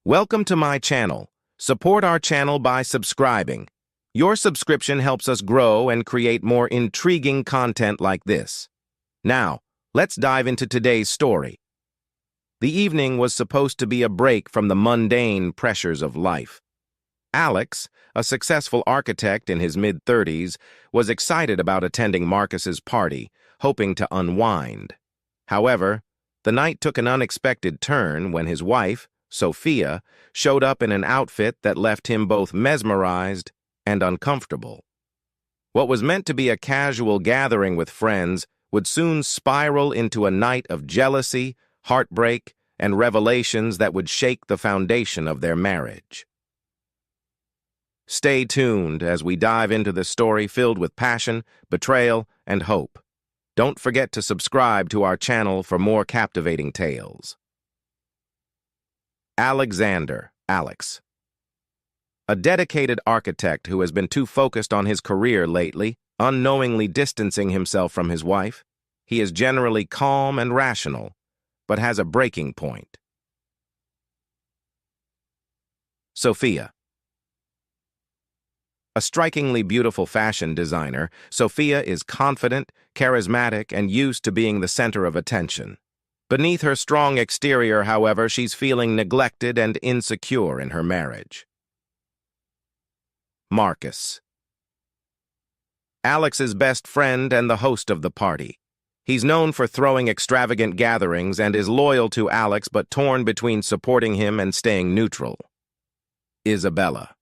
Welcome to my channel. Support our channel by subscribing. Your subscription helps us grow and create more intriguing content like this. Now, let's dive into today's story. The evening was supposed to be a break from the mundane pressures of life. Alex, a successful architect in his mid-30s, was excited about attending Marcus's party, hoping to unwind. However, the night took an unexpected turn when his wife, Sophia, showed up in an outfit that left him both mesmerized and uncomfortable. What was meant to be a casual gathering with friends would soon spiral into a night of jealousy, heartbreak, and revelations that would shake the foundation of their marriage. Stay tuned as we dive into this story filled with passion, betrayal, and hope. Don't forget to subscribe to our channel for more captivating tales. Alexander, Alex. A dedicated architect who has been too focused on his career lately, unknowingly distancing himself from his wife. He is generally calm and rational, but has a breaking point. Sophia. A strikingly beautiful fashion designer, Sophia is confident, charismatic, and used to being the center of attention. Beneath her strong exterior, however, she's feeling neglected and insecure in her marriage. Marcus. Alex's best friend and the host of the party. He's known for throwing extravagant gatherings and is loyal to Alex but torn between supporting him and staying neutral. Isabella.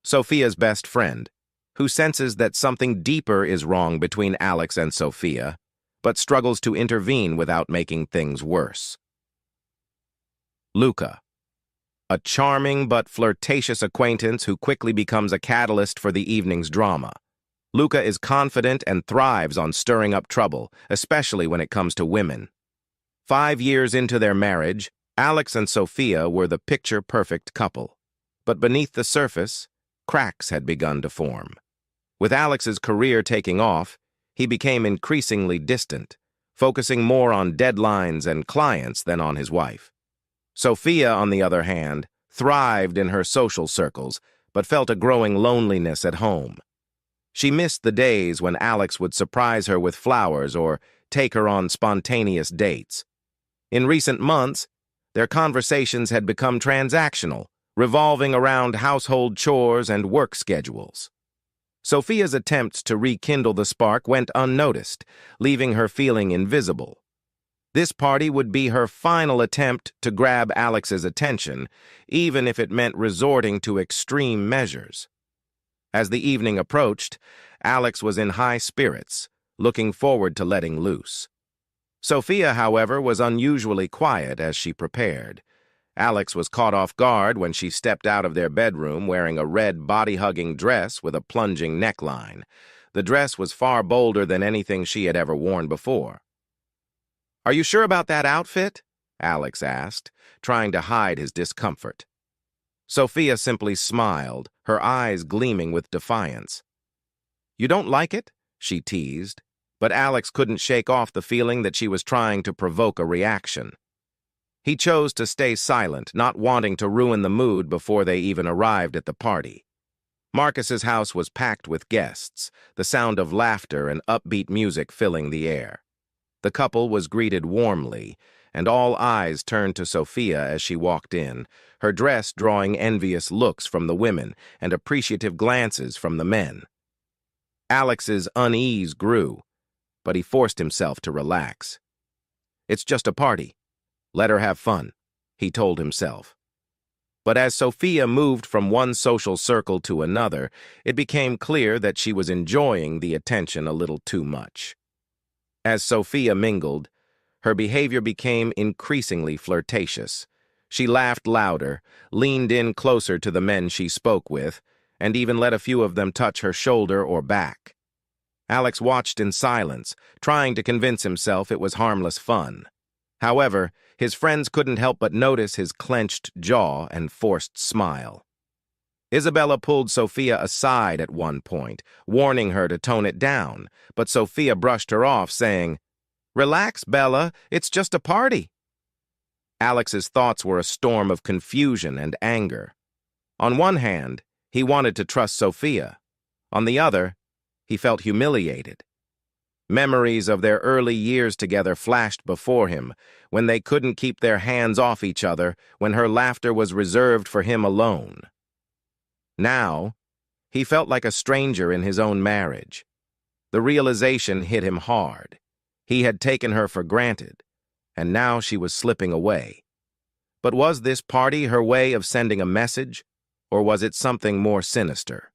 Sophia's best friend, who senses that something deeper is wrong between Alex and Sophia, but struggles to intervene without making things worse. Luca. A charming but flirtatious acquaintance who quickly becomes a catalyst for the evening's drama. Luca is confident and thrives on stirring up trouble, especially when it comes to women. 5 years into their marriage, Alex and Sophia were the picture-perfect couple. But beneath the surface, cracks had begun to form. With Alex's career taking off, he became increasingly distant, focusing more on deadlines and clients than on his wife. Sophia, on the other hand, thrived in her social circles, but felt a growing loneliness at home. She missed the days when Alex would surprise her with flowers or take her on spontaneous dates. In recent months, their conversations had become transactional, revolving around household chores and work schedules. Sophia's attempts to rekindle the spark went unnoticed, leaving her feeling invisible. This party would be her final attempt to grab Alex's attention, even if it meant resorting to extreme measures. As the evening approached, Alex was in high spirits, looking forward to letting loose. Sophia, however, was unusually quiet as she prepared. Alex was caught off guard when she stepped out of their bedroom wearing a red body-hugging dress with a plunging neckline. The dress was far bolder than anything she had ever worn before. "Are you sure about that outfit?" Alex asked, trying to hide his discomfort. Sophia simply smiled, her eyes gleaming with defiance. "You don't like it?" she teased, but Alex couldn't shake off the feeling that she was trying to provoke a reaction. He chose to stay silent, not wanting to ruin the mood before they even arrived at the party. Marcus's house was packed with guests, the sound of laughter and upbeat music filling the air. The couple was greeted warmly, and all eyes turned to Sophia as she walked in, her dress drawing envious looks from the women and appreciative glances from the men. Alex's unease grew, but he forced himself to relax. "It's just a party. Let her have fun," he told himself. But as Sophia moved from one social circle to another, it became clear that she was enjoying the attention a little too much. As Sophia mingled, her behavior became increasingly flirtatious. She laughed louder, leaned in closer to the men she spoke with, and even let a few of them touch her shoulder or back. Alex watched in silence, trying to convince himself it was harmless fun. However, his friends couldn't help but notice his clenched jaw and forced smile. Isabella pulled Sophia aside at one point, warning her to tone it down, but Sophia brushed her off, saying, "Relax, Bella, it's just a party." Alex's thoughts were a storm of confusion and anger. On one hand, he wanted to trust Sophia. On the other, he felt humiliated. Memories of their early years together flashed before him, when they couldn't keep their hands off each other, when her laughter was reserved for him alone. Now, he felt like a stranger in his own marriage. The realization hit him hard. He had taken her for granted, and now she was slipping away. But was this party her way of sending a message, or was it something more sinister?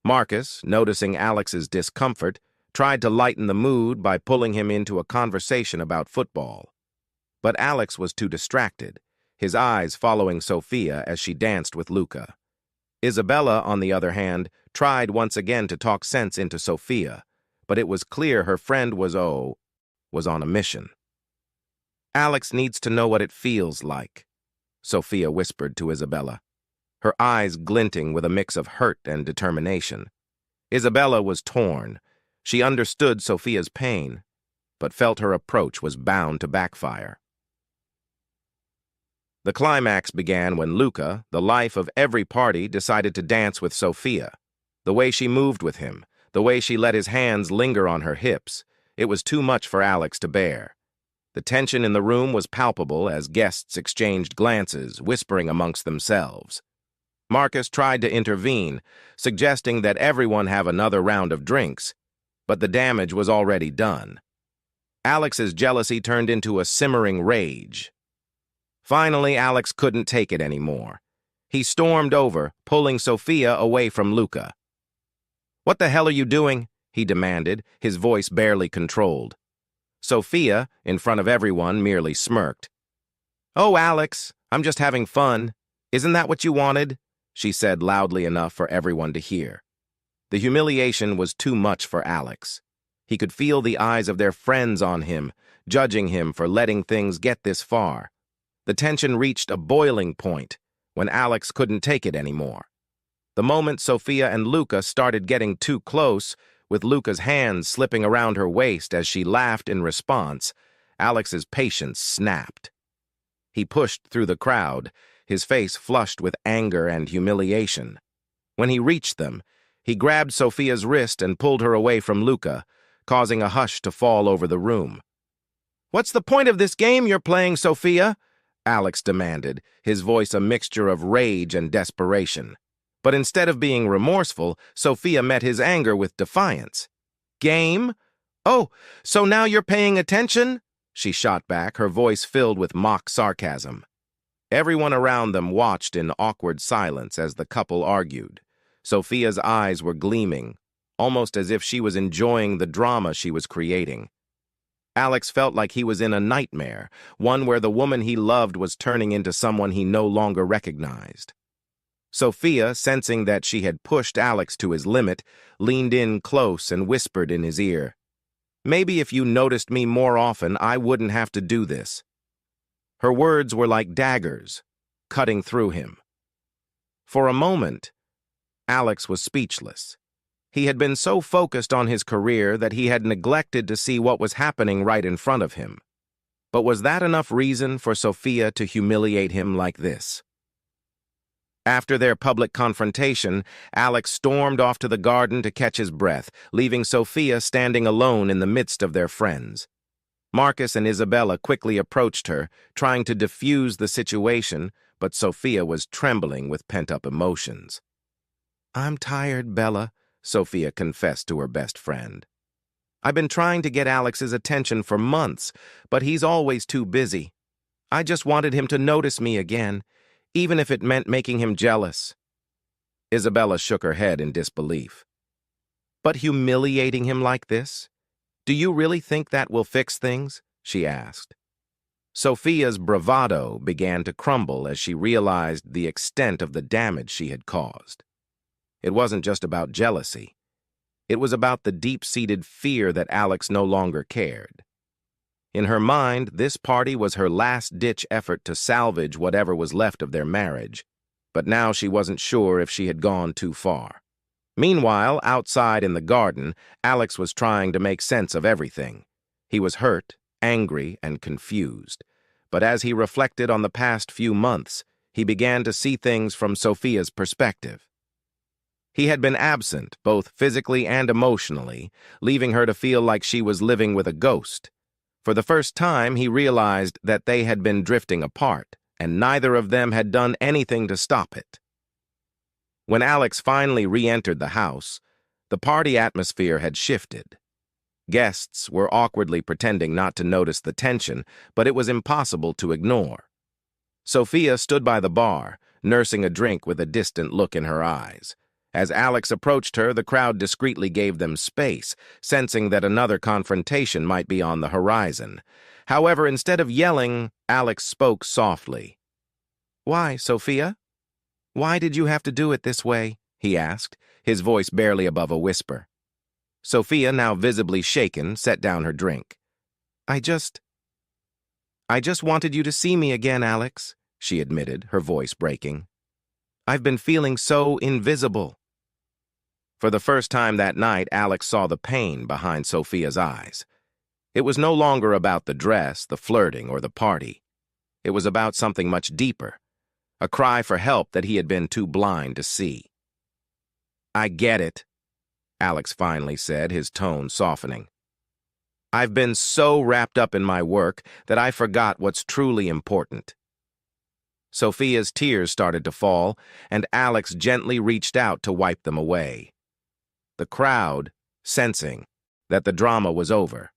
Marcus, noticing Alex's discomfort, tried to lighten the mood by pulling him into a conversation about football. But Alex was too distracted, his eyes following Sophia as she danced with Luca. Isabella, on the other hand, tried once again to talk sense into Sophia, but it was clear her friend was on a mission. "Alex needs to know what it feels like," Sophia whispered to Isabella, her eyes glinting with a mix of hurt and determination. Isabella was torn. She understood Sophia's pain, but felt her approach was bound to backfire. The climax began when Luca, the life of every party, decided to dance with Sophia. The way she moved with him, the way she let his hands linger on her hips, it was too much for Alex to bear. The tension in the room was palpable as guests exchanged glances, whispering amongst themselves. Marcus tried to intervene, suggesting that everyone have another round of drinks, but the damage was already done. Alex's jealousy turned into a simmering rage. Finally, Alex couldn't take it anymore. He stormed over, pulling Sophia away from Luca. "What the hell are you doing?" he demanded, his voice barely controlled. Sophia, in front of everyone, merely smirked. "Oh, Alex, I'm just having fun. Isn't that what you wanted?" she said loudly enough for everyone to hear. The humiliation was too much for Alex. He could feel the eyes of their friends on him, judging him for letting things get this far. The tension reached a boiling point when Alex couldn't take it anymore. The moment Sophia and Luca started getting too close, with Luca's hands slipping around her waist as she laughed in response, Alex's patience snapped. He pushed through the crowd, his face flushed with anger and humiliation. When he reached them, he grabbed Sophia's wrist and pulled her away from Luca, causing a hush to fall over the room. "What's the point of this game you're playing, Sophia?" Alex demanded, his voice a mixture of rage and desperation. But instead of being remorseful, Sophia met his anger with defiance. "Game? Oh, so now you're paying attention?" she shot back, her voice filled with mock sarcasm. Everyone around them watched in awkward silence as the couple argued. Sophia's eyes were gleaming, almost as if she was enjoying the drama she was creating. Alex felt like he was in a nightmare, one where the woman he loved was turning into someone he no longer recognized. Sophia, sensing that she had pushed Alex to his limit, leaned in close and whispered in his ear, "Maybe if you noticed me more often, I wouldn't have to do this." Her words were like daggers, cutting through him. For a moment, Alex was speechless. He had been so focused on his career that he had neglected to see what was happening right in front of him. But was that enough reason for Sophia to humiliate him like this? After their public confrontation, Alex stormed off to the garden to catch his breath, leaving Sophia standing alone in the midst of their friends. Marcus and Isabella quickly approached her, trying to diffuse the situation, but Sophia was trembling with pent-up emotions. "I'm tired, Bella," Sophia confessed to her best friend. "I've been trying to get Alex's attention for months, but he's always too busy. I just wanted him to notice me again, even if it meant making him jealous." Isabella shook her head in disbelief. "But humiliating him like this? Do you really think that will fix things?" she asked. Sophia's bravado began to crumble as she realized the extent of the damage she had caused. It wasn't just about jealousy. It was about the deep-seated fear that Alex no longer cared. In her mind, this party was her last-ditch effort to salvage whatever was left of their marriage, but now she wasn't sure if she had gone too far. Meanwhile, outside in the garden, Alex was trying to make sense of everything. He was hurt, angry, and confused, But as he reflected on the past few months, he began to see things from Sophia's perspective. He had been absent, both physically and emotionally, leaving her to feel like she was living with a ghost. For the first time, he realized that they had been drifting apart, and neither of them had done anything to stop it. When Alex finally re-entered the house, the party atmosphere had shifted. Guests were awkwardly pretending not to notice the tension, but it was impossible to ignore. Sophia stood by the bar, nursing a drink with a distant look in her eyes. As Alex approached her, the crowd discreetly gave them space, sensing that another confrontation might be on the horizon. However, instead of yelling, Alex spoke softly. "Why, Sophia? Why did you have to do it this way?" he asked, his voice barely above a whisper. Sophia, now visibly shaken, set down her drink. I just wanted you to see me again, Alex," she admitted, her voice breaking. "I've been feeling so invisible." For the first time that night, Alex saw the pain behind Sophia's eyes. It was no longer about the dress, the flirting, or the party. It was about something much deeper, a cry for help that he had been too blind to see. "I get it," Alex finally said, his tone softening. "I've been so wrapped up in my work that I forgot what's truly important." Sophia's tears started to fall, and Alex gently reached out to wipe them away. The crowd, sensing that the drama was over,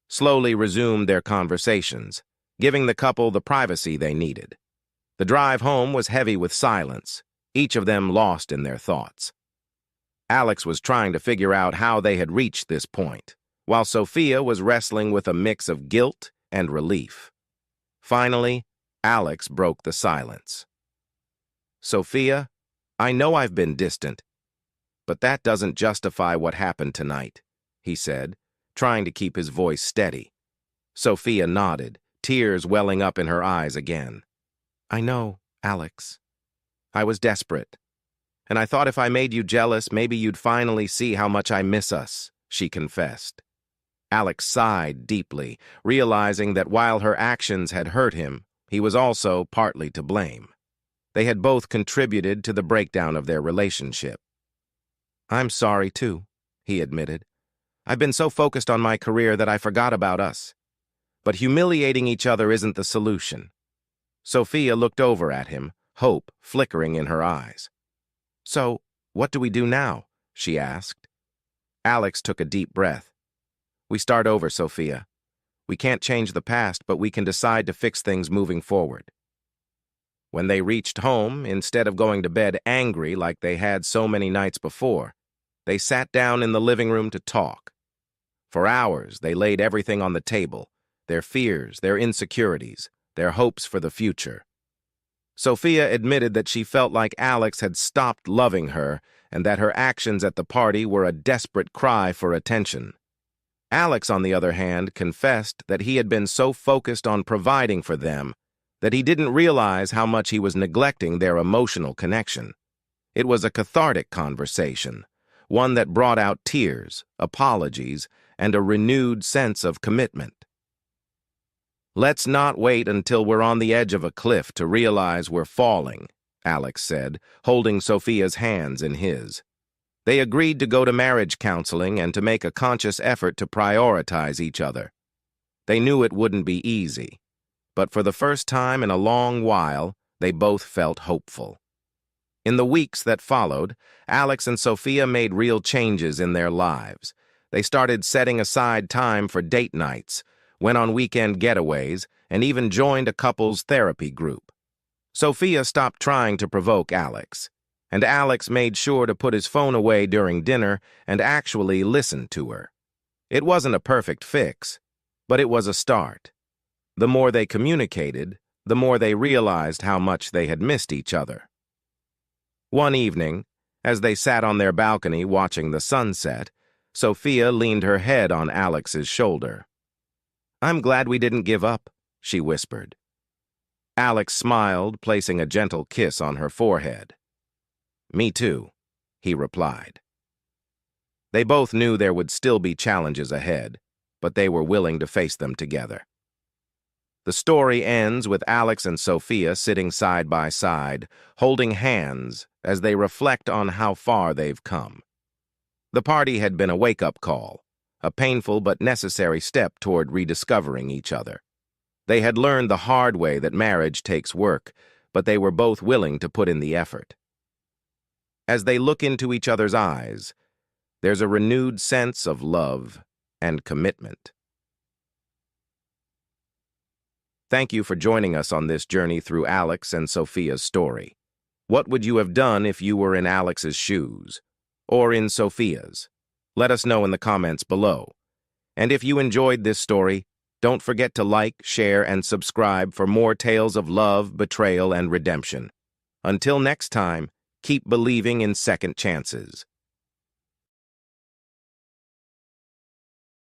slowly resumed their conversations, giving the couple the privacy they needed. The drive home was heavy with silence, each of them lost in their thoughts. Alex was trying to figure out how they had reached this point, while Sophia was wrestling with a mix of guilt and relief. Finally, Alex broke the silence. "Sophia, I know I've been distant, but that doesn't justify what happened tonight," he said, trying to keep his voice steady. Sophia nodded, tears welling up in her eyes again. "I know, Alex. I was desperate. And I thought if I made you jealous, maybe you'd finally see how much I miss us," she confessed. Alex sighed deeply, realizing that while her actions had hurt him, he was also partly to blame. They had both contributed to the breakdown of their relationship. "I'm sorry, too," he admitted. "I've been so focused on my career that I forgot about us. But humiliating each other isn't the solution." Sophia looked over at him, hope flickering in her eyes. "So, what do we do now?" she asked. Alex took a deep breath. "We start over, Sophia. We can't change the past, but we can decide to fix things moving forward." When they reached home, instead of going to bed angry like they had so many nights before, they sat down in the living room to talk. For hours, they laid everything on the table, their fears, their insecurities, their hopes for the future. Sophia admitted that she felt like Alex had stopped loving her and that her actions at the party were a desperate cry for attention. Alex, on the other hand, confessed that he had been so focused on providing for them that he didn't realize how much he was neglecting their emotional connection. It was a cathartic conversation, one that brought out tears, apologies, and a renewed sense of commitment. "Let's not wait until we're on the edge of a cliff to realize we're falling," Alex said, holding Sophia's hands in his. They agreed to go to marriage counseling and to make a conscious effort to prioritize each other. They knew it wouldn't be easy, but for the first time in a long while, they both felt hopeful. In the weeks that followed, Alex and Sophia made real changes in their lives. They started setting aside time for date nights, went on weekend getaways, and even joined a couples therapy group. Sophia stopped trying to provoke Alex, and Alex made sure to put his phone away during dinner and actually listen to her. It wasn't a perfect fix, but it was a start. The more they communicated, the more they realized how much they had missed each other. One evening, as they sat on their balcony watching the sunset, Sophia leaned her head on Alex's shoulder. "I'm glad we didn't give up," she whispered. Alex smiled, placing a gentle kiss on her forehead. "Me too," he replied. They both knew there would still be challenges ahead, but they were willing to face them together. The story ends with Alex and Sophia sitting side by side, holding hands as they reflect on how far they've come. The party had been a wake-up call, a painful but necessary step toward rediscovering each other. They had learned the hard way that marriage takes work, but they were both willing to put in the effort. As they look into each other's eyes, there's a renewed sense of love and commitment. Thank you for joining us on this journey through Alex and Sophia's story. What would you have done if you were in Alex's shoes? Or in Sophia's? Let us know in the comments below. And if you enjoyed this story, don't forget to like, share, and subscribe for more tales of love, betrayal, and redemption. Until next time, keep believing in second chances.